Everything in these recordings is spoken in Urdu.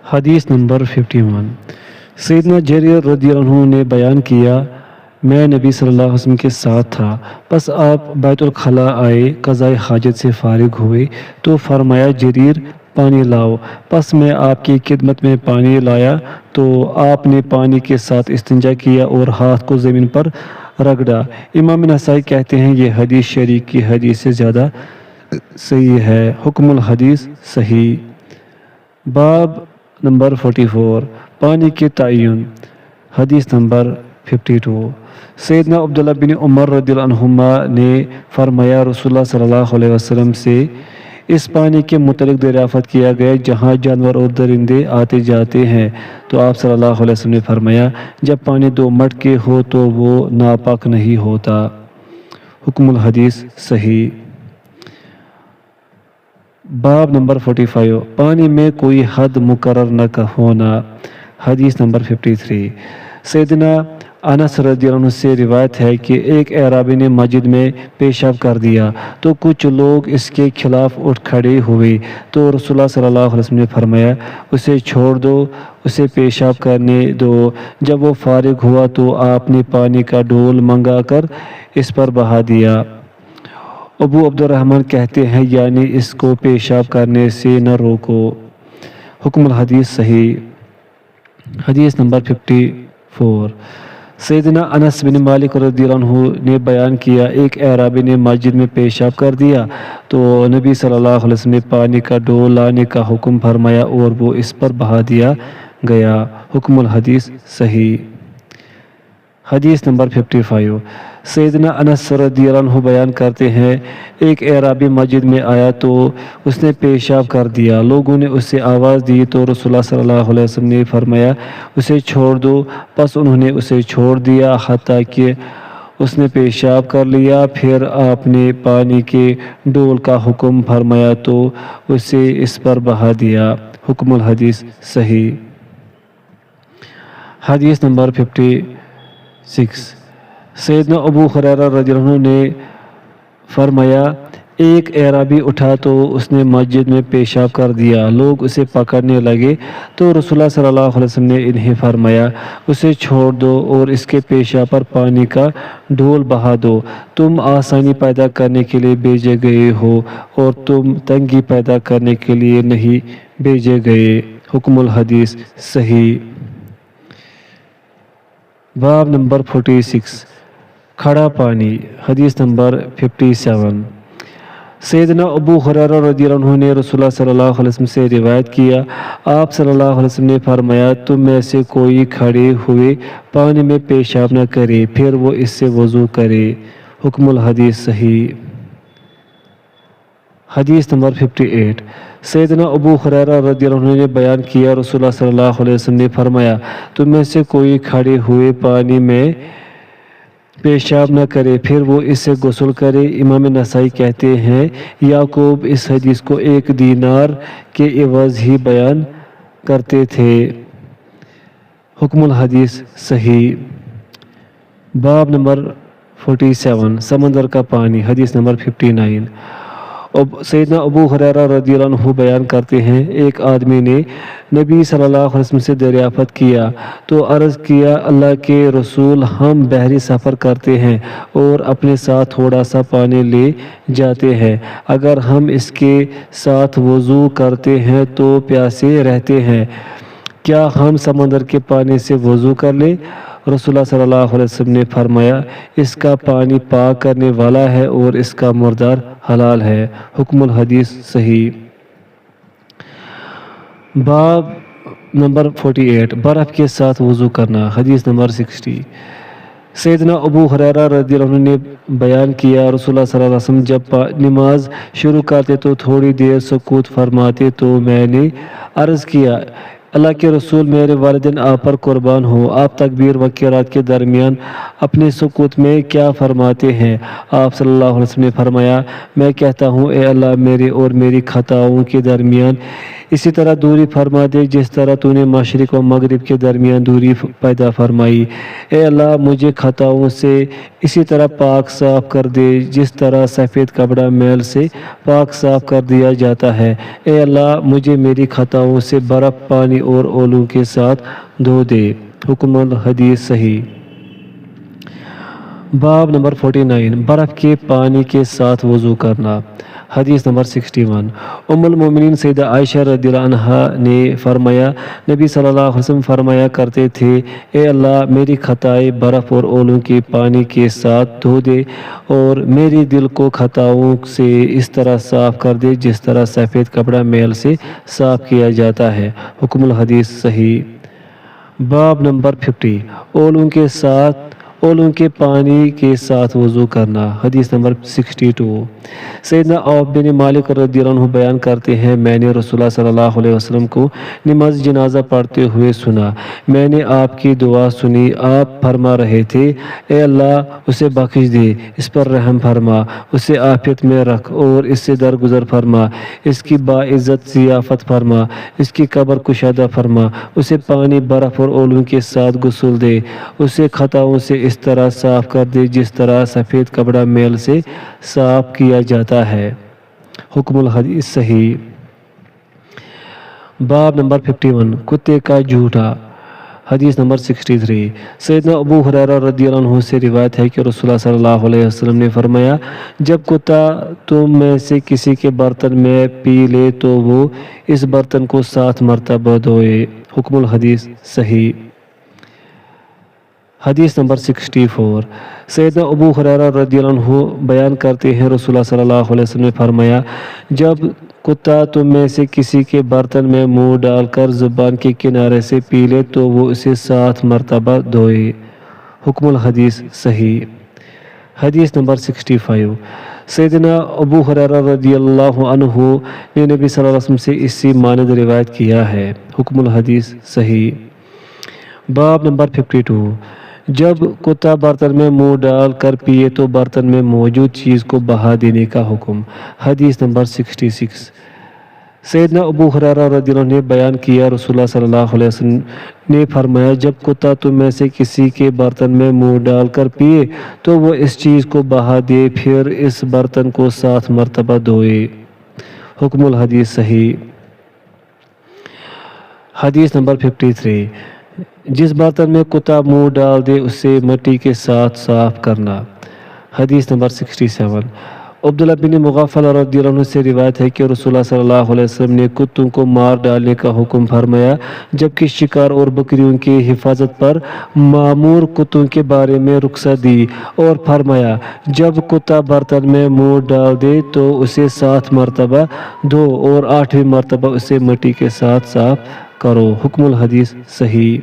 حدیث نمبر 51۔ سیدنا جریر رضی اللہ عنہ نے بیان کیا، میں نبی صلی اللہ علیہ وسلم کے ساتھ تھا، پس آپ بیت الخلاء آئے، قضائے حاجت سے فارغ ہوئے تو فرمایا جریر پانی لاؤ، پس میں آپ کی خدمت میں پانی لایا تو آپ نے پانی کے ساتھ استنجا کیا اور ہاتھ کو زمین پر رگڑا۔ امام نسائی کہتے ہیں یہ حدیث شریک کی حدیث سے زیادہ صحیح ہے۔ حکم الحدیث صحیح۔ باب نمبر 44، پانی کے تعین۔ حدیث نمبر 52۔ سیدنا عبداللہ بن عمر رضی اللہ عنہما نے فرمایا، رسول اللہ صلی اللہ علیہ وسلم سے اس پانی کے متعلق دریافت کیا گیا جہاں جانور اور درندے آتے جاتے ہیں، تو آپ صلی اللہ علیہ وسلم نے فرمایا، جب پانی 2 مٹکے ہو تو وہ ناپاک نہیں ہوتا۔ حکم الحدیث صحیح۔ باب نمبر 45، پانی میں کوئی حد مقرر نہ ہونا۔ حدیث نمبر 53۔ سیدنا انس رضی اللہ عنہ سے روایت ہے کہ ایک اعرابی نے مسجد میں پیشاب کر دیا تو کچھ لوگ اس کے خلاف اٹھ کھڑے ہوئے، تو رسول اللہ صلی اللہ علیہ وسلم نے فرمایا، اسے چھوڑ دو، اسے پیشاب کرنے دو۔ جب وہ فارغ ہوا تو آپ نے پانی کا ڈول منگا کر اس پر بہا دیا۔ ابو عبد الرحمن کہتے ہیں یعنی اس کو پیشاب کرنے سے نہ روکو۔ حکم الحدیث صحیح۔ حدیث نمبر 54۔ سیدنا انس بن مالک رضی اللہ عنہ نے بیان کیا، ایک اعرابی نے مسجد میں پیشاب کر دیا تو نبی صلی اللہ علیہ وسلم نے پانی کا ڈول لانے کا حکم فرمایا اور وہ اس پر بہا دیا گیا۔ حکم الحدیث صحیح۔ حدیث نمبر 55۔ سیدنا انس رضی اللہ عنہ بیان کرتے ہیں، ایک اعرابی مسجد میں آیا تو اس نے پیشاب کر دیا، لوگوں نے اسے آواز دی تو رسول اللہ صلی اللہ علیہ وسلم نے فرمایا، اسے چھوڑ دو، پس انہوں نے اسے چھوڑ دیا حتیٰ کہ اس نے پیشاب کر لیا۔ پھر آپ نے پانی کے ڈول کا حکم فرمایا تو اسے اس پر بہا دیا۔ حکم الحدیث صحیح۔ حدیث نمبر 56۔ سیدنا ابو ہریرہ رضی اللہ عنہ نے فرمایا، ایک اعرابی اٹھا تو اس نے مسجد میں پیشاب کر دیا، لوگ اسے پکڑنے لگے تو رسول اللہ صلی اللہ علیہ وسلم نے انہیں فرمایا، اسے چھوڑ دو اور اس کے پیشاب پر پانی کا ڈول بہا دو، تم آسانی پیدا کرنے کے لیے بھیجے گئے ہو اور تم تنگی پیدا کرنے کے لیے نہیں بھیجے گئے۔ حکم الحدیث صحیح۔ باب نمبر 46، کھڑا پانی۔ حدیث نمبر 57۔ سیدنا ابو ہریرہ رضی اللہ عنہ نے رسول اللہ صلی اللہ علیہ وسلم سے روایت کیا، آپ صلی اللہ علیہ وسلم نے فرمایا، تم میں سے کوئی کھڑے ہوئے پانی میں پیشاب نہ کرے، پھر وہ اس سے وضو کرے۔ حکم الحدیث صحیح۔ حدیث نمبر 58۔ سیدنا ابو ہریرہ رضی اللہ عنہ نے بیان کیا، رسول اللہ صلی اللہ علیہ وسلم نے فرمایا، تم میں سے کوئی کھڑے ہوئے پانی میں پیشاب نہ کرے، پھر وہ اس سے غسل کرے۔ امام نسائی کہتے ہیں یعقوب اس حدیث کو 1 دینار کے عوض ہی بیان کرتے تھے۔ حکم الحدیث صحیح۔ باب نمبر 47، سمندر کا پانی۔ حدیث نمبر 59۔ سیدنا ابو ہریرہ رضی اللہ عنہ بیان کرتے ہیں، ایک آدمی نے نبی صلی اللہ علیہ وسلم سے دریافت کیا تو عرض کیا، اللہ کے رسول، ہم بحری سفر کرتے ہیں اور اپنے ساتھ تھوڑا سا پانی لے جاتے ہیں، اگر ہم اس کے ساتھ وضو کرتے ہیں تو پیاسے رہتے ہیں، کیا ہم سمندر کے پانی سے وضو کر لیں؟ رسول اللہ صلی اللہ علیہ وسلم نے فرمایا، اس کا پانی پاک کرنے والا ہے اور اس کا مردار حلال ہے۔ حکم الحدیث صحیح۔ باب نمبر 48، برف کے ساتھ وضو کرنا۔ حدیث نمبر 60۔ سیدنا ابو ہریرہ رضی اللہ عنہ نے بیان کیا، رسول اللہ صلی اللہ علیہ وسلم جب نماز شروع کرتے تو تھوڑی دیر سکوت فرماتے تو میں نے عرض کیا، اللہ کے رسول، میرے والدین آپ پر قربان ہو، آپ تکبیر و قرات کے درمیان اپنے سکوت میں کیا فرماتے ہیں؟ آپ صلی اللہ علیہ وسلم نے فرمایا، میں کہتا ہوں، اے اللہ، میرے اور میری خطاؤں کے درمیان اسی طرح دوری فرما دے جس طرح تو نے مشرق و مغرب کے درمیان دوری پیدا فرمائی۔ اے اللہ مجھے خطاؤں سے اسی طرح پاک صاف کر دے جس طرح سفید کپڑا میل سے پاک صاف کر دیا جاتا ہے۔ اے اللہ مجھے میری خطاؤں سے برف پانی اور اولوں کے ساتھ دھو دے۔ حکم الحدیث صحیح۔ باب نمبر 49 برف کے پانی کے ساتھ وضو کرنا۔ حدیث نمبر 61 ام المومنین سیدہ عائشہ رضی اللہ عنہا نے فرمایا نبی صلی اللہ علیہ وسلم فرمایا کرتے تھے اے اللہ میری خطائیں برف اور اولوں کے پانی کے ساتھ دھو دے اور میری دل کو خطاؤں سے اس طرح صاف کر دے جس طرح سفید کپڑا میل سے صاف کیا جاتا ہے۔ حکم الحدیث صحیح۔ باب نمبر 50 اولوں کے پانی کے ساتھ وضو کرنا۔ حدیث نمبر 62 سیدنا عوف بن مالک رضی اللہ عنہ بیان کرتے ہیں میں نے رسول اللہ صلی اللہ علیہ وسلم کو نماز جنازہ پڑھتے ہوئے سنا۔ میں نے آپ کی دعا سنی، آپ فرما رہے تھے اے اللہ اسے بخش دے، اس پر رحم فرما، اسے عافیت میں رکھ اور اس سے درگزر فرما، اس کی باعزت ضیافت فرما، اس کی قبر کشادہ فرما، اسے پانی برف اور اولوں کے ساتھ غسل دے، اسے خطاؤں سے اس طرح صاف کر دے جس طرح سفید کپڑا میل سے صاف کیا جاتا ہے۔ حکم الحدیث صحیح۔ باب نمبر 51 کتے کا جھوٹا۔ حدیث نمبر 63 سیدنا ابو ہریرہ رضی اللہ عنہ سے روایت ہے کہ رسول اللہ صلی اللہ علیہ وسلم نے فرمایا جب کتا تم میں سے کسی کے برتن میں پی لے تو وہ اس برتن کو 7 مرتبہ دھوئے۔ حکم الحدیث صحیح۔ حدیث نمبر 64 سیدنا ابو ہریرہ رضی اللہ عنہ بیان کرتے ہیں رسول اللہ صلی اللہ علیہ وسلم نے فرمایا جب کتا تم میں سے کسی کے برتن میں منہ ڈال کر زبان کے کنارے سے پی لے تو وہ اسے 7 مرتبہ دھوئے۔ حکم الحدیث صحیح۔ حدیث نمبر 65 سیدنا ابو ہریرہ رضی اللہ عنہ نے نبی صلی اللہ علیہ وسلم سے اسی مانند روایت کیا ہے۔ حکم الحدیث صحیح۔ باب نمبر 52 جب کتا برتن میں منہ ڈال کر پیے تو برتن میں موجود چیز کو بہا دینے کا حکم۔ حدیث نمبر 66 سیدنا ابو ہریرہ رضی اللہ عنہ نے بیان کیا رسول اللہ صلی اللہ علیہ وسلم نے فرمایا جب کتا تم میں سے کسی کے برتن میں منہ ڈال کر پیے تو وہ اس چیز کو بہا دے پھر اس برتن کو 7 مرتبہ دھوئے۔ حکم الحدیث صحیح۔ حدیث نمبر 53 جس برتن میں کتا منہ ڈال دے اسے مٹی کے ساتھ صاف کرنا۔ حدیث نمبر 67 عبداللہ بن مغفل رضی اللہ عنہ سے روایت ہے کہ رسول اللہ صلی اللہ علیہ وسلم نے کتوں کو مار ڈالنے کا حکم فرمایا جبکہ شکار اور بکریوں کی حفاظت پر معمور کتوں کے بارے میں رخصت دی اور فرمایا جب کتا برتن میں منہ ڈال دے تو اسے 7 مرتبہ دھو اور 8ویں مرتبہ اسے مٹی کے ساتھ صاف کرو۔ حکم الحدیث صحیح۔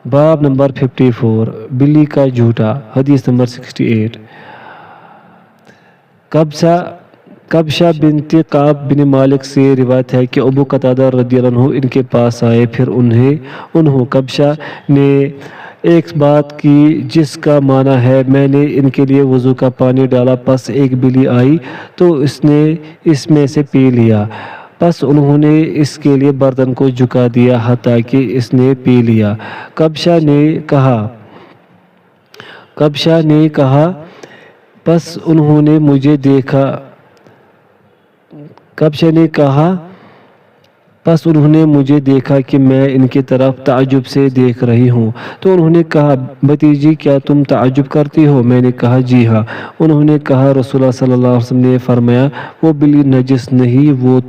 باب نمبر 54 بلی کا جھوٹا۔ حدیث نمبر 68 قبشہ بنت کعب بن مالک سے روایت ہے کہ ابو قتادہ رضی اللہ عنہ ان کے پاس آئے پھر انہوں قبشہ نے ایک بات کی جس کا معنی ہے میں نے ان کے لیے وضو کا پانی ڈالا پس ایک بلی آئی تو اس نے اس میں سے پی لیا، پس انہوں نے اس کے لیے برتن کو جھکا دیا حتیٰ کہ اس نے پی لیا۔ قبشہ نے کہا پس انہوں نے مجھے دیکھا کہ میں ان کی طرف تعجب سے دیکھ رہی ہوں تو انہوں نے کہا بھتیجی کیا تم تعجب کرتی ہو؟ میں نے کہا جی ہاں۔ انہوں نے کہا رسول اللہ صلی اللہ علیہ وسلم نے فرمایا وہ بلی نجس نہیں، وہ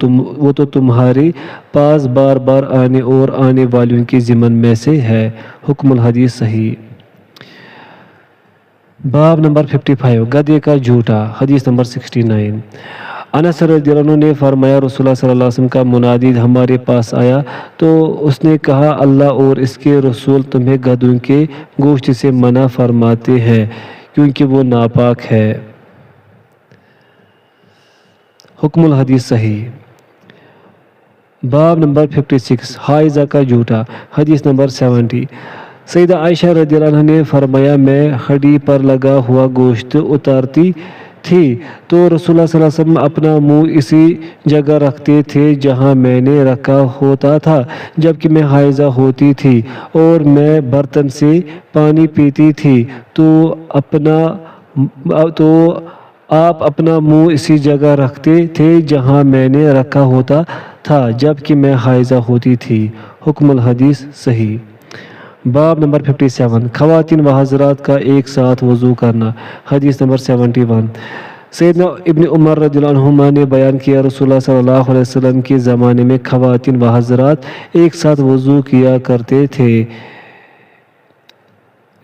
تو تمہارے پاس بار بار آنے اور آنے والیوں کی ضمن میں سے ہے۔ حکم الحدیث صحیح۔ باب نمبر 55 گدھے کا جھوٹا۔ حدیث نمبر 69 انس رضی اللہ عنہ نے فرمایا رسول اللہ صلی اللہ علیہ وسلم کا منادی ہمارے پاس آیا تو اس نے کہا اللہ اور اس کے رسول تمہیں گدھوں کے گوشت سے منع فرماتے ہیں کیونکہ وہ ناپاک ہے۔ حکم الحدیث صحیح۔ باب نمبر 56 حائضہ کا جھوٹا۔ حدیث نمبر 70 سیدہ عائشہ رضی اللہ عنہ نے فرمایا میں ہڈی پر لگا ہوا گوشت اتارتی تھی تو رسول صلی اللہ علیہ وسلم اپنا منہ اسی جگہ رکھتے تھے جہاں میں نے رکھا ہوتا تھا جبکہ میں حائضہ ہوتی تھی اور میں برتن سے پانی پیتی تھی تو آپ اپنا منہ اسی جگہ رکھتے تھے جہاں میں نے رکھا ہوتا تھا جبکہ میں حائضہ ہوتی تھی۔ حکم الحدیث صحیح۔ باب نمبر 57 خواتین و حضرات کا ایک ساتھ وضو کرنا۔ حدیث نمبر 71 سیدنا ابن عمر رضی اللہ عنہما نے بیان کیا رسول اللہ صلی اللہ علیہ وسلم کے زمانے میں خواتین و حضرات ایک ساتھ وضو کیا کرتے تھے۔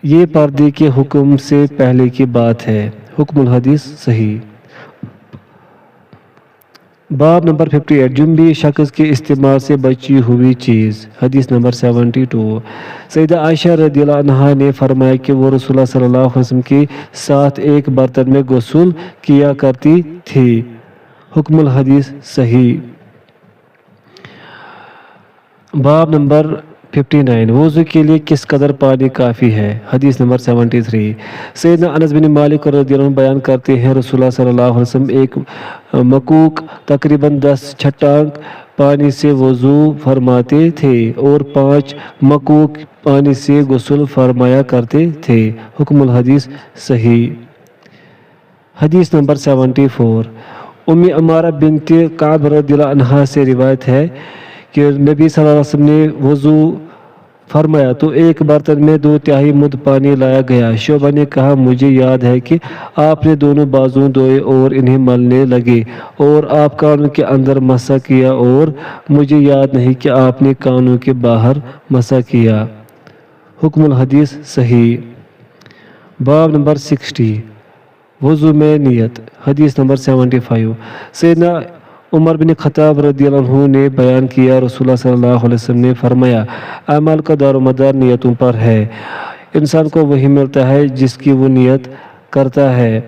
یہ پردے کے حکم سے پہلے کی بات ہے۔ حکم الحدیث صحیح۔ باب نمبر 58 جنبی شخص کے استعمال سے بچی ہوئی چیز۔ حدیث نمبر 72 سیدہ عائشہ رضی اللہ عنہا نے فرمایا کہ وہ رسول اللہ صلی اللہ علیہ وسلم کے ساتھ ایک برتن میں غسل کیا کرتی تھی۔ حکم الحدیث صحیح۔ باب نمبر 59 وضو کے لیے کس قدر پانی کافی ہے۔ حدیث نمبر 73 سیدنا انس بن مالک رضی اللہ عنہ بیان کرتے ہیں رسول اللہ صلی اللہ علیہ وسلم ایک مکوک تقریباً 10 چھٹانک پانی سے وضو فرماتے تھے اور 5 مکوک پانی سے غسل فرمایا کرتے تھے۔ حکم الحدیث صحیح۔ حدیث نمبر 74 ام عمارہ بنت کعب رضی اللہ عنہا سے روایت ہے کہ نبی صلی اللہ علیہ وسلم نے وضو فرمایا تو ایک برتن میں 2/3 مد پانی لایا گیا۔ شعبہ نے کہا مجھے یاد ہے کہ آپ نے دونوں بازو دھوئے اور انہیں ملنے لگے اور آپ کانوں کے اندر مسح کیا اور مجھے یاد نہیں کہ آپ نے کانوں کے باہر مسح کیا۔ حکم الحدیث صحیح۔ باب نمبر 60 وضو میں نیت۔ حدیث نمبر 75 سیدنا عمر بن خطاب رضی اللہ عنہ نے بیان کیا رسول اللہ صلی اللہ علیہ وسلم نے فرمایا اعمال کا دار و مدار نیتوں پر ہے۔ انسان کو وہی ملتا ہے جس کی وہ نیت کرتا ہے،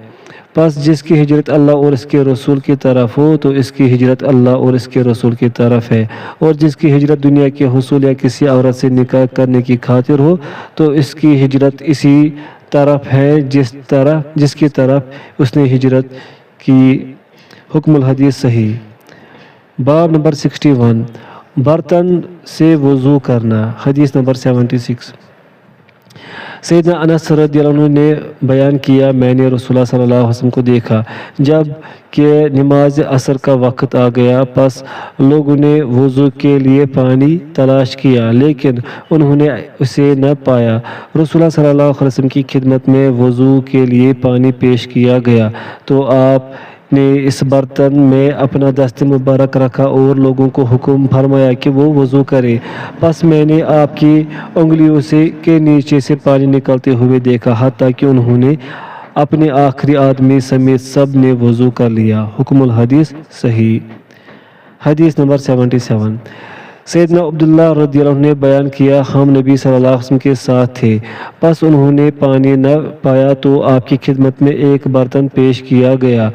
پس جس کی ہجرت اللہ اور اس کے رسول کی طرف ہو تو اس کی ہجرت اللہ اور اس کے رسول کی طرف ہے، اور جس کی ہجرت دنیا کے حصول یا کسی عورت سے نکاح کرنے کی خاطر ہو تو اس کی ہجرت اسی طرف ہے جس کی طرف اس نے ہجرت کی۔ حکم الحدیث صحیح۔ باب نمبر 61 برتن سے وضو کرنا۔ حدیث نمبر 76 سیدنا انس رضی اللہ عنہ نے بیان کیا میں نے رسول اللہ صلی اللہ علیہ وسلم کو دیکھا جب کہ نماز عصر کا وقت آ گیا، پس لوگوں نے وضو کے لیے پانی تلاش کیا لیکن انہوں نے اسے نہ پایا۔ رسول اللہ صلی اللہ علیہ وسلم کی خدمت میں وضو کے لیے پانی پیش کیا گیا تو آپ نے اس برتن میں اپنا دست مبارک رکھا اور لوگوں کو حکم فرمایا کہ وہ وضو کرے، پس میں نے آپ کی انگلیوں کے نیچے سے پانی نکلتے ہوئے دیکھا حتیٰ کہ انہوں نے اپنے آخری آدمی سمیت سب نے وضو کر لیا۔ حکم الحدیث صحیح۔ حدیث نمبر 77 سیدنا عبداللہ رضی اللہ عنہ نے بیان کیا ہم نبی صلی اللہ علیہ وسلم کے ساتھ تھے، پس انہوں نے پانی نہ پایا تو آپ کی خدمت میں ایک برتن پیش کیا گیا،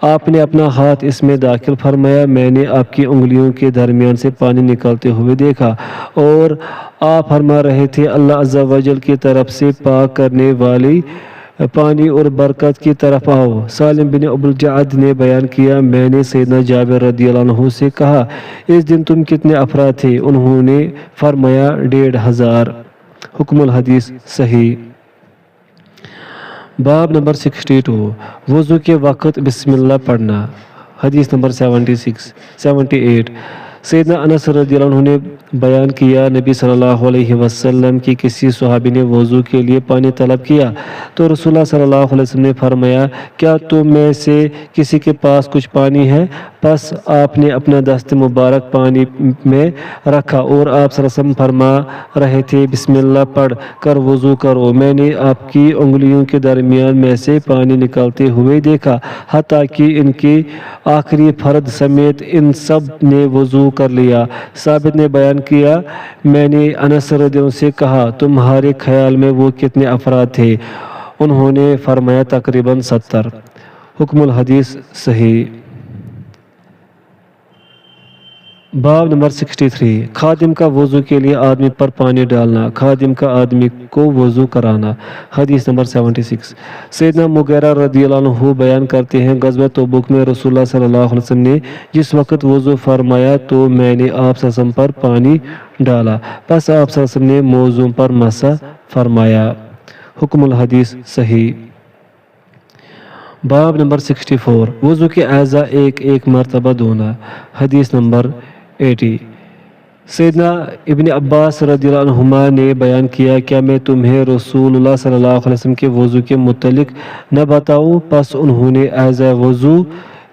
آپ نے اپنا ہاتھ اس میں داخل فرمایا، میں نے آپ کی انگلیوں کے درمیان سے پانی نکلتے ہوئے دیکھا اور آپ فرما رہے تھے اللہ عز و جل کی طرف سے پاک کرنے والی پانی اور برکت کی طرف آؤ۔ سالم بن ابو الجعد نے بیان کیا میں نے سیدنا جابر رضی اللہ عنہ سے کہا اس دن تم کتنے افراد تھے؟ انہوں نے فرمایا 1500۔ حکم الحدیث صحیح۔ باب نمبر 62 وضو کے وقت بسم اللہ پڑھنا۔ حدیث نمبر 78 سیدنا انس رضی اللہ عنہ نے بیان کیا نبی صلی اللہ علیہ وسلم کی کسی صحابی نے وضو کے لیے پانی طلب کیا تو رسول اللہ صلی اللہ علیہ وسلم نے فرمایا کیا تم میں سے کسی کے پاس کچھ پانی ہے؟ پس آپ نے اپنا دست مبارک پانی میں رکھا اور آپ صلی اللہ علیہ وسلم فرما رہے تھے بسم اللہ پڑھ کر وضو کرو، میں نے آپ کی انگلیوں کے درمیان میں سے پانی نکالتے ہوئے دیکھا حتیٰ کہ ان کی آخری فرد سمیت ان سب نے وضو کر لیا۔ ثابت نے بیان کیا میں نے انس رضی اللہ عنہ سے کہا تمہارے خیال میں وہ کتنے افراد تھے؟ انہوں نے فرمایا تقریباً 70۔ حکم الحدیث صحیح۔ باب نمبر 63 خادم کا وضو کے لیے آدمی پر پانی ڈالنا، خادم کا آدمی کو وضو کرانا۔ حدیث نمبر 76 سیدنا مغیرہ رضی اللہ عنہ بیان کرتے ہیں غزوہ تبوک میں رسول اللہ صلی اللہ علیہ وسلم نے جس وقت وضو فرمایا تو میں نے آپ صلی اللہ علیہ وسلم پر پانی ڈالا، پس آپ صلی اللہ علیہ وسلم نے موضوع پر مسح فرمایا۔ حکم الحدیث صحیح۔ باب نمبر 64 وضو کے اعضاء ایک ایک مرتبہ دھونا۔ حدیث نمبر 80 سیدنا ابن عباس رضی اللہ عنہما نے بیان کیا کیا میں تمہیں رسول اللہ صلی اللہ علیہ وسلم کے وضو کے متعلق نہ بتاؤں؟ پس انہوں نے اعضاء وضو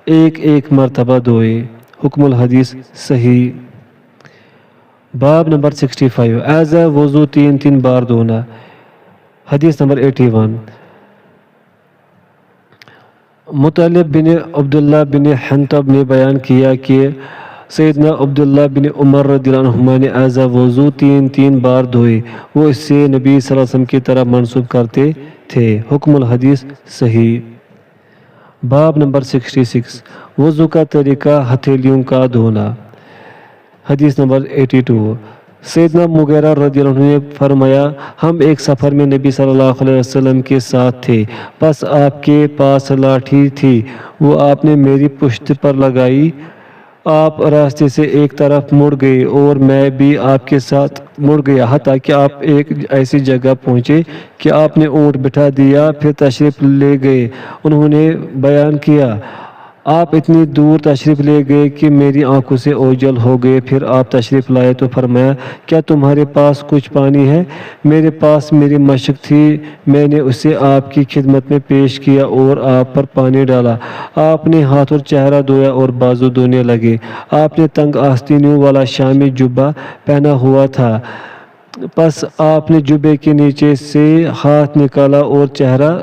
ایک ایک مرتبہ دھوئے۔ حکم الحدیث صحیح۔ باب نمبر 65 اعضاء وضو تین تین بار دھونا۔ حدیث نمبر 81 مطلب بن عبداللہ بن حنطب نے بیان کیا کہ سیدنا عبداللہ بن عمر رضی اللہ عنہما نے اعضاء وضو تین تین بار دھوئے، وہ اس سے نبی صلی اللہ علیہ وسلم کی طرح منسوب کرتے تھے۔ حکم الحدیث صحیح۔ باب نمبر 66 وضو کا طریقہ ہتھیلیوں کا دھونا۔ حدیث نمبر 82 سیدنا مغیرہ رضی اللہ عنہ نے فرمایا ہم ایک سفر میں نبی صلی اللہ علیہ وسلم کے ساتھ تھے، پس آپ کے پاس لاٹھی تھی، وہ آپ نے میری پشت پر لگائی، آپ راستے سے ایک طرف مڑ گئے اور میں بھی آپ کے ساتھ مڑ گیا حتیٰ کہ آپ ایک ایسی جگہ پہنچے کہ آپ نے اونٹ بٹھا دیا، پھر تشریف لے گئے۔ انہوں نے بیان کیا آپ اتنی دور تشریف لے گئے کہ میری آنکھوں سے اوجھل ہو گئے، پھر آپ تشریف لائے تو فرمایا کیا تمہارے پاس کچھ پانی ہے؟ میرے پاس میری مشق تھی، میں نے اسے آپ کی خدمت میں پیش کیا اور آپ پر پانی ڈالا، آپ نے ہاتھ اور چہرہ دھویا اور بازو دھونے لگے، آپ نے تنگ آستینوں والا شامی جبہ پہنا ہوا تھا، پس آپ نے جبے کے نیچے سے ہاتھ نکالا اور چہرہ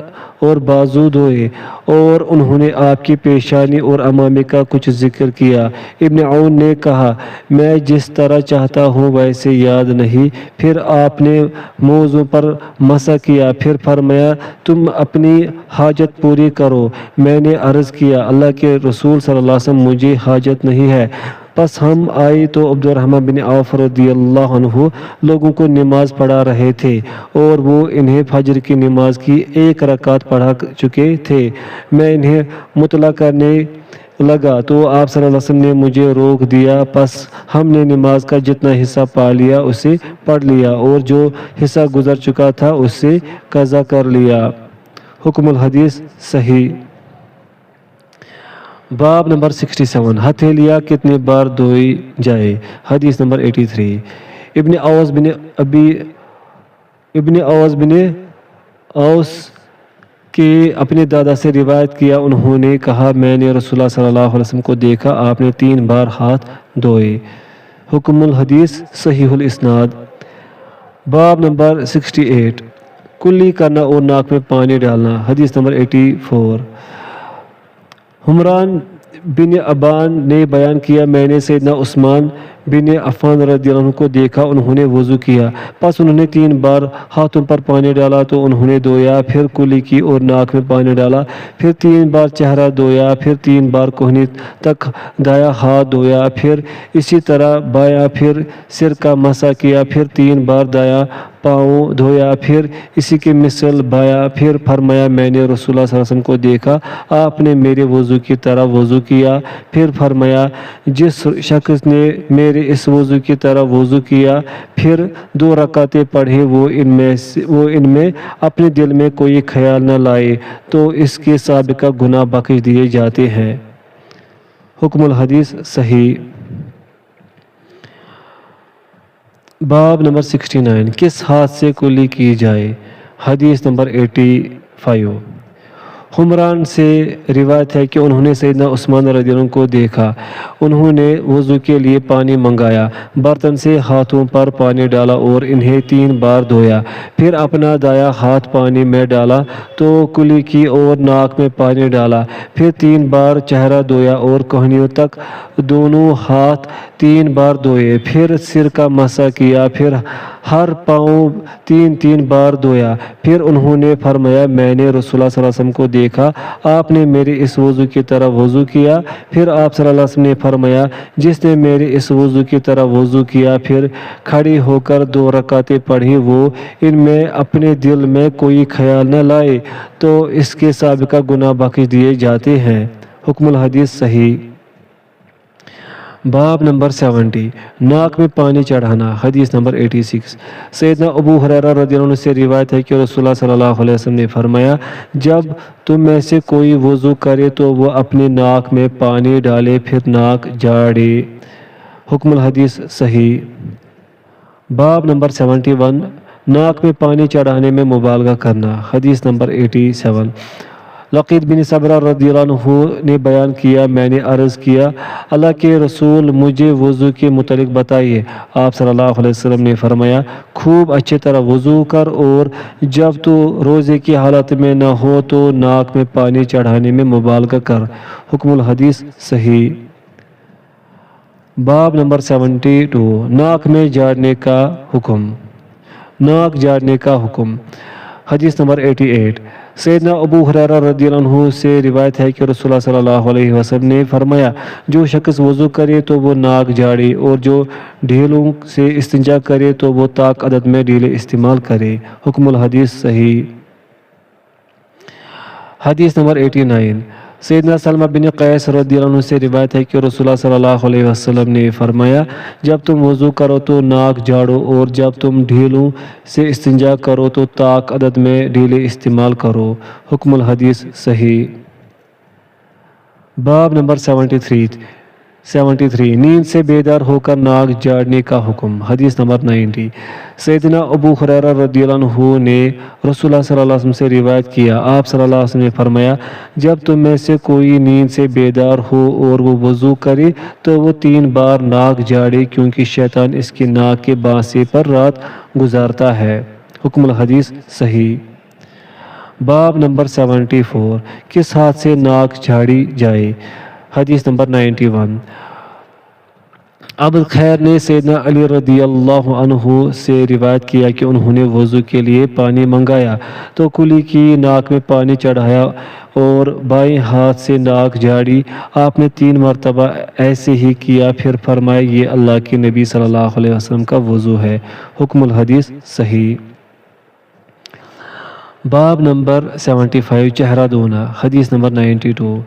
اور بازو دھوئے، اور انہوں نے آپ کی پیشانی اور امامے کا کچھ ذکر کیا۔ ابن عون نے کہا میں جس طرح چاہتا ہوں ویسے یاد نہیں، پھر آپ نے موضوع پر مسح کیا، پھر فرمایا تم اپنی حاجت پوری کرو۔ میں نے عرض کیا اللہ کے رسول صلی اللہ علیہ وسلم مجھے حاجت نہیں ہے۔ پس ہم آئے تو عبد الرحمن بن عوف رضی اللہ عنہ لوگوں کو نماز پڑھا رہے تھے اور وہ انہیں فجر کی نماز کی ایک رکعت پڑھا چکے تھے۔ میں انہیں مطلع کرنے لگا تو آپ صلی اللہ علیہ وسلم نے مجھے روک دیا، پس ہم نے نماز کا جتنا حصہ پا لیا اسے پڑھ لیا اور جو حصہ گزر چکا تھا اسے قضا کر لیا۔ حکم الحدیث صحیح۔ باب نمبر 67 ہتھیلیاں کتنے بار دھوئی جائے۔ حدیث نمبر 83 ابن اوس بن اوس کے اپنے دادا سے روایت کیا، انہوں نے کہا میں نے رسول اللہ صلی اللہ علیہ وسلم کو دیکھا، آپ نے 3 بار ہاتھ دھوئے۔ حکم الحدیث صحیح الاسناد۔ باب نمبر 68 کلی کرنا اور ناک میں پانی ڈالنا۔ حدیث نمبر 84 حمران بن ابان نے بیان کیا میں نے سیدنا عثمان بن عفان رضی اللہ عنہ کو دیکھا، انہوں نے وضو کیا، پس انہوں نے 3 بار ہاتھوں پر پانی ڈالا تو انہوں نے دھویا، پھر کلی کی اور ناک میں پانی ڈالا، پھر 3 بار چہرہ دھویا، پھر 3 بار کوہنی تک دایاں ہاتھ دھویا، پھر اسی طرح بایاں، پھر سر کا مسح کیا، پھر 3 بار دایاں پاؤں دھویا، پھر اسی کے مثل بایاں، پھر فرمایا میں نے رسول اللہ صلی اللہ علیہ وسلم کو دیکھا، آپ نے میرے وضو کی طرح وضو کیا، پھر فرمایا جس شخص نے میرے اس وضو کی طرح وضو کیا پھر 2 رکعتیں پڑھے وہ ان میں اپنے دل میں کوئی خیال نہ لائے تو اس کے سابقہ گناہ بخش دیے جاتے ہیں۔ حکم الحدیث صحیح۔ باب نمبر 69 کس ہاتھ سے کلی کی جائے۔ حدیث نمبر 85 حمران سے روایت ہے کہ انہوں نے سیدنا عثمان رضی اللہ عنہ کو دیکھا، انہوں نے وضو کے لیے پانی منگایا، برتن سے ہاتھوں پر پانی ڈالا اور انہیں 3 بار دھویا، پھر اپنا دایاں ہاتھ پانی میں ڈالا تو کلی کی اور ناک میں پانی ڈالا، پھر 3 بار چہرہ دھویا اور کوہنیوں تک دونوں ہاتھ 3 بار دھوئے، پھر سر کا مسح کیا، پھر ہر پاؤں 3 بار دھویا، پھر انہوں نے فرمایا میں نے رسول اللہ صلی اللہ علیہ وسلم کو دیکھا آپ نے میرے اس وضو کی طرح وضو کیا. پھر آپ صلی اللہ علیہ وسلم نے فرمایا جس نے میرے اس وضو کی طرح وضو کیا پھر کھڑی ہو کر 2 رکعتیں پڑھی وہ ان میں اپنے دل میں کوئی خیال نہ لائے تو اس کے سابقہ گناہ بخش دیے جاتے ہیں. حکم الحدیث صحیح. باب نمبر 70 ناک میں پانی چڑھانا. حدیث نمبر 86. سیدنا ابو ہریرہ رضی اللہ عنہ سے روایت ہے کہ رسول اللہ صلی اللہ علیہ وسلم نے فرمایا جب تم میں سے کوئی وضو کرے تو وہ اپنے ناک میں پانی ڈالے پھر ناک جھاڑے. حکم الحدیث صحیح. باب نمبر 71 ناک میں پانی چڑھانے میں مبالغہ کرنا. حدیث نمبر 87. لقید بن صبرہ رضی اللہ عنہ نے بیان کیا میں نے عرض کیا اللہ کے رسول مجھے وضو کے متعلق بتائیے. آپ صلی اللہ علیہ وسلم نے فرمایا خوب اچھی طرح وضو کر اور جب تو روزے کی حالت میں نہ ہو تو ناک میں پانی چڑھانے میں مبالغہ کر. حکم الحدیث صحیح. باب نمبر 72 ناک میں جھاڑنے کا حکم. ناک جھاڑنے کا حکم. حدیث نمبر 88. سیدنا ابو ہریرہ رضی اللہ عنہ سے روایت ہے کہ رسول اللہ صلی اللہ علیہ وسلم نے فرمایا جو شخص وضو کرے تو وہ ناک جھاڑے اور جو ڈھیلوں سے استنجا کرے تو وہ طاق عدد میں ڈھیلے استعمال کرے. حکم الحدیث صحیح. حدیث نمبر 89. سیدنا سلمہ بن قیس رضی اللہ عنہ سے روایت ہے کہ رسول اللہ صلی اللہ علیہ وسلم نے فرمایا جب تم وضو کرو تو ناک جھاڑو اور جب تم ڈھیلوں سے استنجا کرو تو طاق عدد میں ڈھیلے استعمال کرو. حکم الحدیث صحیح. باب نمبر 73 نیند سے بیدار ہو کر ناک جھاڑنے کا حکم. حدیث نمبر 90. سیدنا ابو ہریرہ رضی اللہ عنہ نے رسول اللہ صلی اللہ علیہ وسلم سے روایت کیا آپ صلی اللہ علیہ وسلم نے فرمایا جب تم میں سے کوئی نیند سے بیدار ہو اور وہ وضو کرے تو وہ 3 بار ناک جھاڑے کیونکہ شیطان اس کی ناک کے بانسے پر رات گزارتا ہے. حکم الحدیث صحیح. باب نمبر 74 کس ہاتھ سے ناک جھاڑی جائے. حدیث نمبر 91. عبد خیر نے سیدنا علی رضی اللہ عنہ سے روایت کیا کہ انہوں نے وضو کے لیے پانی منگایا تو کلی کی ناک میں پانی چڑھایا اور بائیں ہاتھ سے ناک جھاڑی. آپ نے 3 مرتبہ ایسے ہی کیا پھر فرمایا یہ اللہ کے نبی صلی اللہ علیہ وسلم کا وضو ہے. حکم الحدیث صحیح. باب نمبر 75 چہرہ دھونا. حدیث نمبر 92.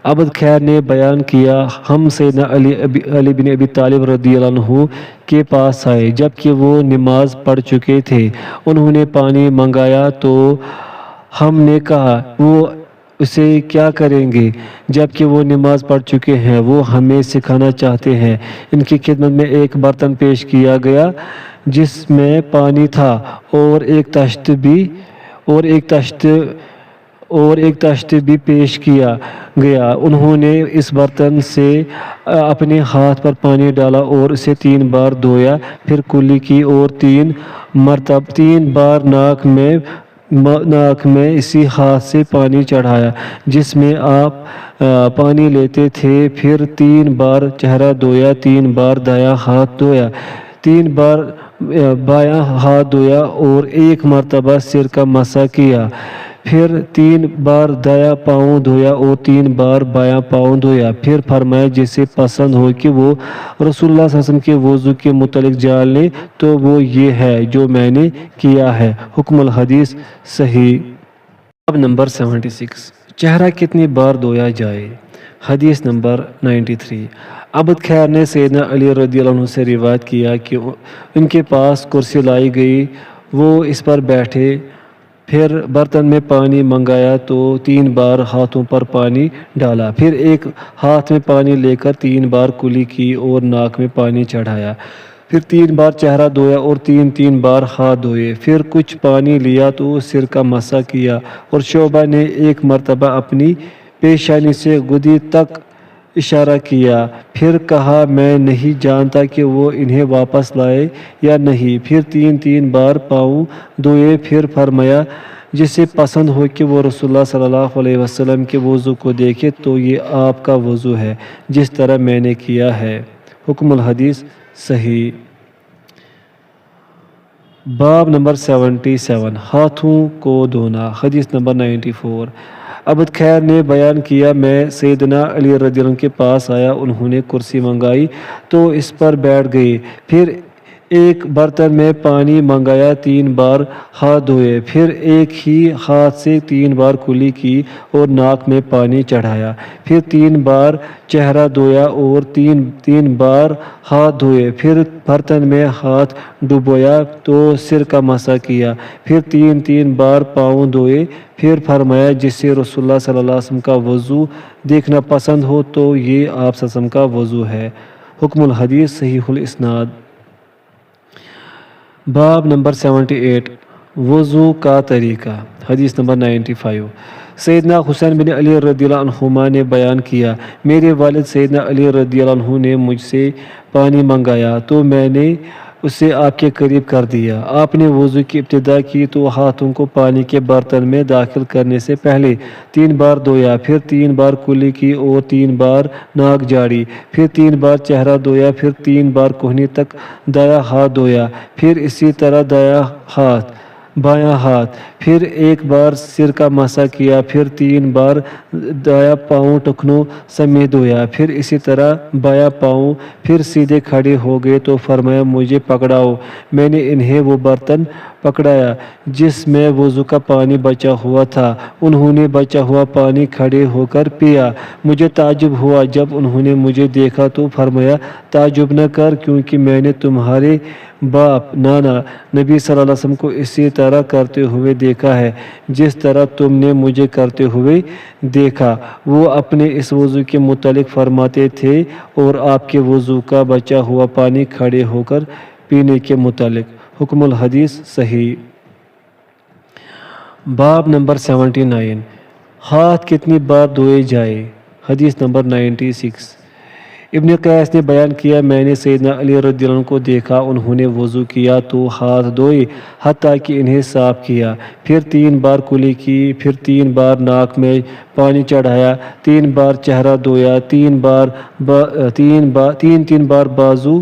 عبد خیر نے بیان کیا ہم سیدنا علی بن ابی طالب رضی اللہ عنہ کے پاس آئے جبکہ وہ نماز پڑھ چکے تھے. انہوں نے پانی منگایا تو ہم نے کہا وہ اسے کیا کریں گے جبکہ وہ نماز پڑھ چکے ہیں وہ ہمیں سکھانا چاہتے ہیں. ان کی خدمت میں ایک برتن پیش کیا گیا جس میں پانی تھا اور ایک تشت بھی پیش کیا گیا. انہوں نے اس برتن سے اپنے ہاتھ پر پانی ڈالا اور اسے 3 بار دھویا پھر کلی کی اور 3 بار ناک میں اسی ہاتھ سے پانی چڑھایا جس میں آپ پانی لیتے تھے. پھر 3 بار چہرہ دھویا 3 بار دایاں ہاتھ دھویا 3 بار بایاں ہاتھ دھویا اور 1 مرتبہ سر کا مسح کیا. پھر 3 بار دایاں پاؤں دھویا اور 3 بار بایاں پاؤں دھویا. پھر فرمایا جسے پسند ہو کہ وہ رسول اللہ صلی اللہ علیہ وسلم کے وضو کے متعلق جان لے تو وہ یہ ہے جو میں نے کیا ہے. حکم الحدیث صحیح. باب نمبر 76 چہرہ کتنی بار دھویا جائے. حدیث نمبر 93. عبد خیر نے سیدنا علی رضی اللہ عنہ سے روایت کیا کہ ان کے پاس کرسی لائی گئی وہ اس پر بیٹھے پھر برتن میں پانی منگایا تو 3 بار ہاتھوں پر پانی ڈالا پھر ایک ہاتھ میں پانی لے کر 3 بار کلی کی اور ناک میں پانی چڑھایا پھر 3 بار چہرہ دھویا اور 3 بار ہاتھ دھوئے. پھر کچھ پانی لیا تو سر کا مسح کیا اور شعبہ نے 1 مرتبہ اپنی پیشانی سے گدی تک اشارہ کیا. پھر کہا میں نہیں جانتا کہ وہ انہیں واپس لائے یا نہیں. پھر 3 بار پاؤں دھوئے. پھر فرمایا جسے پسند ہو کہ وہ رسول اللہ صلی اللہ علیہ وسلم کے وضو کو دیکھے تو یہ آپ کا وضو ہے جس طرح میں نے کیا ہے. حکم الحدیث صحیح. باب نمبر 77 ہاتھوں کو دھونا. حدیث نمبر 94. عبد خیر نے بیان کیا میں سیدنا علی رضی اللہ عنہ کے پاس آیا، انہوں نے کرسی منگائی تو اس پر بیٹھ گئے، پھر ایک برتن میں پانی منگایا، 3 بار ہاتھ دھوئے، پھر ایک ہی ہاتھ سے 3 بار کلی کی اور ناک میں پانی چڑھایا، پھر 3 بار چہرہ دھویا اور 3 بار ہاتھ دھوئے، پھر برتن میں ہاتھ ڈبویا تو سر کا مسح کیا، پھر 3 بار پاؤں دھوئے، پھر فرمایا جسے رسول اللہ صلی اللہ علیہ وسلم کا وضو دیکھنا پسند ہو تو یہ آپ صلی اللہ علیہ وسلم کا وضو ہے۔ حکم الحدیث صحیح الاسناد۔ باب نمبر 78 وضو کا طریقہ، حدیث نمبر 95۔ سیدنا حسین بن علی رضی اللہ عنہما نے بیان کیا، میرے والد سیدنا علی رضی اللہ عنہ نے مجھ سے پانی منگایا تو میں نے اسے آپ کے قریب کر دیا۔ آپ نے وضو کی ابتدا کی تو ہاتھوں کو پانی کے برتن میں داخل کرنے سے پہلے 3 بار دھویا، پھر 3 بار کلی کی اور 3 بار ناک جھاڑی، پھر 3 بار چہرہ دھویا، پھر 3 بار کہنی تک دایاں ہاتھ دھویا، پھر اسی طرح بایاں ہاتھ، پھر 1 بار سر کا مسح کیا، پھر 3 بار دایاں پاؤں ٹخنوں سمیت دھویا، پھر اسی طرح بایاں پاؤں، پھر سیدھے کھڑے ہو گئے تو فرمایا مجھے پکڑاؤ۔ میں نے انہیں وہ برتن پکڑایا جس میں وضو کا پانی بچا ہوا تھا، انہوں نے بچا ہوا پانی کھڑے ہو کر پیا۔ مجھے تعجب ہوا جب انہوں نے مجھے دیکھا تو فرمایا تعجب نہ کر، کیونکہ میں نے تمہارے باپ نانا نبی صلی اللہ علیہ وسلم کو اسی طرح کرتے ہوئے دیکھا ہے جس طرح تم نے مجھے کرتے ہوئے دیکھا۔ وہ اپنے اس وضو کے متعلق فرماتے تھے اور آپ کے وضو کا بچا ہوا پانی کھڑے ہو کر پینے کے متعلق۔ حکم الحدیث صحیح۔ باب نمبر 79 ہاتھ کتنی بار دھوئے جائے، حدیث نمبر 96۔ ابن قیس نے بیان کیا میں نے سیدنا علی رضی اللہ عنہ کو دیکھا، انہوں نے وضو کیا تو ہاتھ دھوئے حتیٰ کہ انہیں صاف کیا، پھر 3 بار کلی کی، پھر 3 بار ناک میں پانی چڑھایا، 3 بار چہرہ دھویا، 3 بار بازو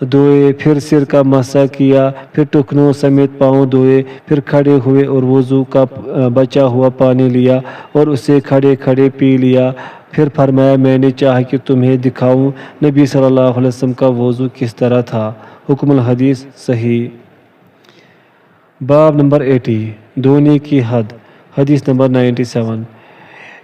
دھوئے، پھر سر کا مسح کیا، پھر ٹخنوں سمیت پاؤں دھوئے، پھر کھڑے ہوئے اور وضو کا بچا ہوا پانی لیا اور اسے کھڑے کھڑے پی لیا، پھر فرمایا میں نے چاہا کہ تمہیں دکھاؤں نبی صلی اللہ علیہ وسلم کا وضو کس طرح تھا۔ حکم الحدیث صحیح۔ باب نمبر 80 دھونے کی حد، حدیث نمبر 97۔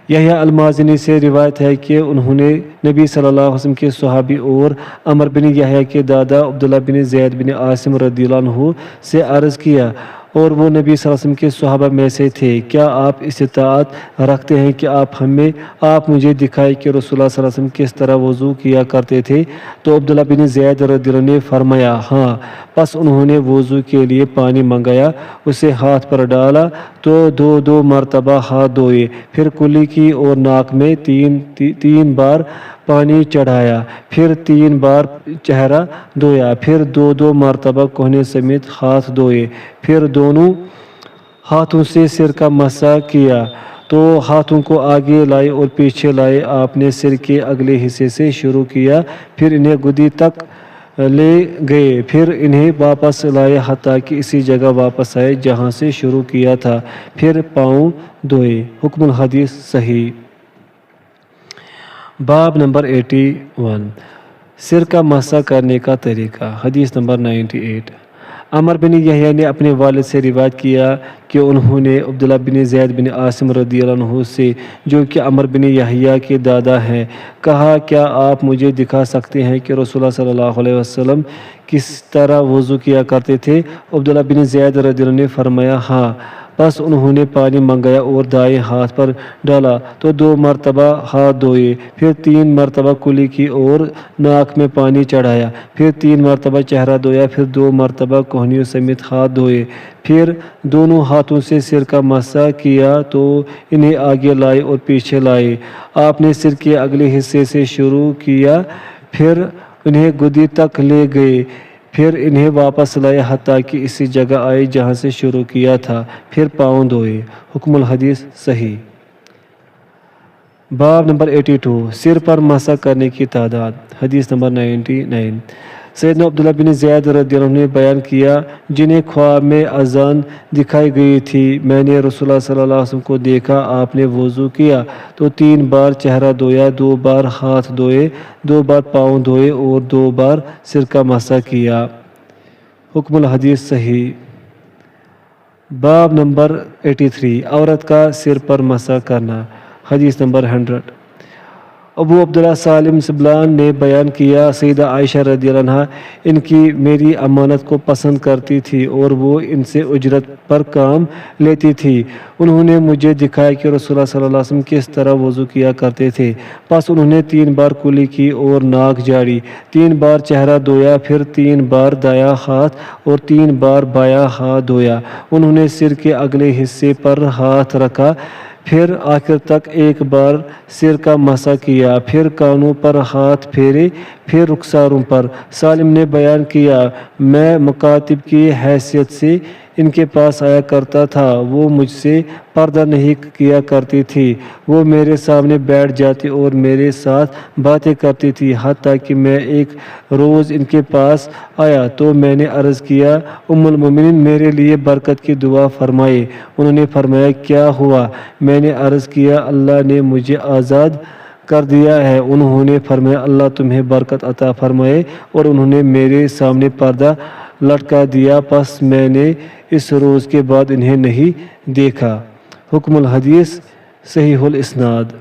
یحییٰ المازنی سے روایت ہے کہ انہوں نے نبی صلی اللہ علیہ وسلم کے صحابی اور عمر بن یحییٰ کے دادا عبداللہ بن زید بن عاصم رضی اللہ عنہ سے عرض کیا، اور وہ نبی صلی اللہ علیہ وسلم کے صحابہ میں سے تھے، کیا آپ استطاعت رکھتے ہیں کہ آپ مجھے دکھائیں کہ رسول اللہ صلی اللہ علیہ وسلم کس طرح وضو کیا کرتے تھے؟ تو عبداللہ بن زید رضی اللہ عنہ نے فرمایا ہاں۔ پس انہوں نے وضو کے لیے پانی منگایا، اسے ہاتھ پر ڈالا تو 2 مرتبہ ہاتھ دھوئے، پھر کلی کی اور ناک میں 3 بار پانی چڑھایا، پھر 3 بار چہرہ دھویا، پھر 2 مرتبہ کہنے سمیت ہاتھ دھوئے، پھر دونوں ہاتھوں سے سر کا مسح کیا تو ہاتھوں کو آگے لائے اور پیچھے لائے، آپ نے سر کے اگلے حصے سے شروع کیا، پھر انہیں گدی تک لے گئے، پھر انہیں واپس لائے حتیٰ کہ اسی جگہ واپس آئے جہاں سے شروع کیا تھا، پھر پاؤں دھوئے۔ حکم الحدیث صحیح۔ باب نمبر 81 سر کا مسح کرنے کا طریقہ، حدیث نمبر 98۔ عمر بن یحییٰ نے اپنے والد سے روایت کیا کہ انہوں نے عبداللہ بن زید بن عاصم رضی اللہ عنہ سے، جو کہ عمر بن یحییٰ کے دادا ہیں، کہا کیا آپ مجھے دکھا سکتے ہیں کہ رسول اللہ صلی اللہ علیہ وسلم کس طرح وضو کیا کرتے تھے؟ عبداللہ بن زید رضی اللہ عنہ نے فرمایا ہاں۔ بس انہوں نے پانی منگایا اور دائیں ہاتھ پر ڈالا تو 2 مرتبہ ہاتھ دھوئے، پھر 3 مرتبہ کلی کی اور ناک میں پانی چڑھایا، پھر 3 مرتبہ چہرہ دھویا، پھر 2 مرتبہ کہنیوں سمیت ہاتھ دھوئے، پھر دونوں ہاتھوں سے سر کا مسح کیا تو انہیں آگے لائے اور پیچھے لائے، آپ نے سر کے اگلے حصے سے شروع کیا، پھر انہیں گدی تک لے گئے، پھر انہیں واپس لائے حتیٰ کہ اسی جگہ آئے جہاں سے شروع کیا تھا، پھر پاؤں دھوئے۔ حکم الحدیث صحیح۔ باب نمبر 82 سر پر مسح کرنے کی تعداد، حدیث نمبر 99۔ سیدنا عبداللہ بن زید رضی اللہ عنہ نے بیان کیا جنہیں خواب میں اذان دکھائی گئی تھی، میں نے رسول اللہ صلی اللہ علیہ وسلم کو دیکھا، آپ نے وضو کیا تو 3 بار چہرہ دھویا، 2 بار ہاتھ دھوئے، 2 بار پاؤں دھوئے اور 2 بار سر کا مسح کیا۔ حکم الحدیث صحیح۔ باب نمبر 83 عورت کا سر پر مسح کرنا، حدیث نمبر 100۔ ابو عبداللہ سالم سبلان نے بیان کیا سیدہ عائشہ رضی اللہ عنہا ان کی میری امانت کو پسند کرتی تھی اور وہ ان سے اجرت پر کام لیتی تھی۔ انہوں نے مجھے دکھایا کہ رسول اللہ صلی اللہ علیہ وسلم کس طرح وضو کیا کرتے تھے، پس انہوں نے 3 بار کلی کی اور ناک جھاڑی، 3 بار چہرہ دھویا، پھر 3 بار دایاں ہاتھ اور 3 بار بایاں ہاتھ دھویا۔ انہوں نے سر کے اگلے حصے پر ہاتھ رکھا، پھر آخر تک 1 بار سر کا مسح کیا، پھر کانوں پر ہاتھ پھیرے، پھر رخساروں پر۔ سالم نے بیان کیا میں مکاتب کی حیثیت سے ان کے پاس آیا کرتا تھا، وہ مجھ سے پردہ نہیں کیا کرتی تھی، وہ میرے سامنے بیٹھ جاتی اور میرے ساتھ باتیں کرتی تھی، حتیٰ کہ میں ایک روز ان کے پاس آیا تو میں نے عرض کیا ام المومنین میرے لیے برکت کی دعا فرمائے۔ انہوں نے فرمایا کیا ہوا؟ میں نے عرض کیا اللہ نے مجھے آزاد کر دیا ہے۔ انہوں نے فرمایا اللہ تمہیں برکت عطا فرمائے، اور انہوں نے میرے سامنے پردہ لٹکا دیا، پس میں نے اس روز کے بعد انہیں نہیں دیکھا۔ حکم الحدیث صحیح الاسناد۔